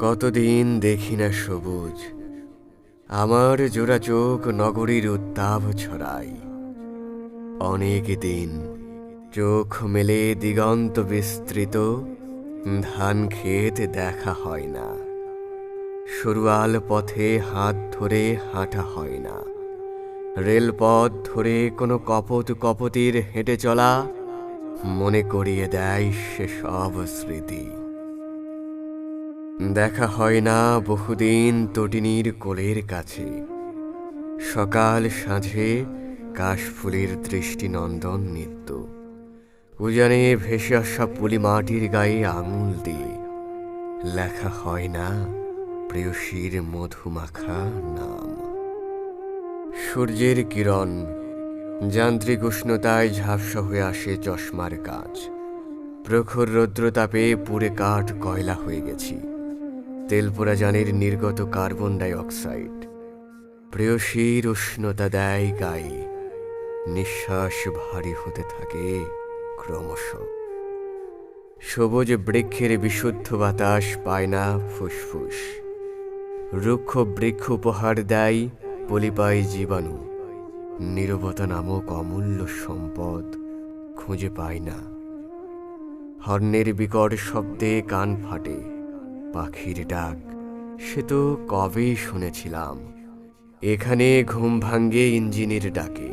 কতদিন দেখি না সবুজ, আমার জোড়া চোখ নগরীর উত্তাপ ছড়াই। অনেক দিন চোখ মেলে দিগন্ত বিস্তৃত, ধান ক্ষেত দেখা হয় না। সরুয়াল পথে হাত ধরে হাঁটা হয় না। রেলপথ ধরে কোনো কপত কপতির হেঁটে চলা মনে করিয়ে দেয় সেসব স্মৃতি। দেখা হয় না বহুদিন তটিনীর কোলের কাছে। সকাল সাঁঝে কাশফুলের দৃষ্টিনন্দন নৃত্য, উজানে ভেসে আসা পুলি মাটির গায়ে আঙুল দিয়ে লেখা হয় না প্রেয়সীর মধুমাখা নাম। সূর্যের কিরণ যান্ত্রিক উষ্ণতায় ঝাপসা হয়ে আসে চশমার কাঁচ। প্রখর রৌদ্রতাপে পুড়ে কাঠ কয়লা হয়ে গেছি। তেলপোড়া যানের নির্গত কার্বন ডাই অক্সাইড প্রেয়সীর উষ্ণতা দেয় গায়ে। নিঃশ্বাস ভারী হতে থাকে ক্রমশ। সবুজ বৃক্ষের বিশুদ্ধ বাতাস পায় না ফুসফুস। রুক্ষ বৃক্ষ উপহার দেয় পলিপাই জীবাণু। নীরবতা নামক অমূল্য সম্পদ খুঁজে পায় না। হর্নের বিকট শব্দে কান ফাটে। পাখির ডাক সে তো কবেই শুনেছিলাম। এখানে ঘুম ভাঙ্গে ইঞ্জিনের ডাকে।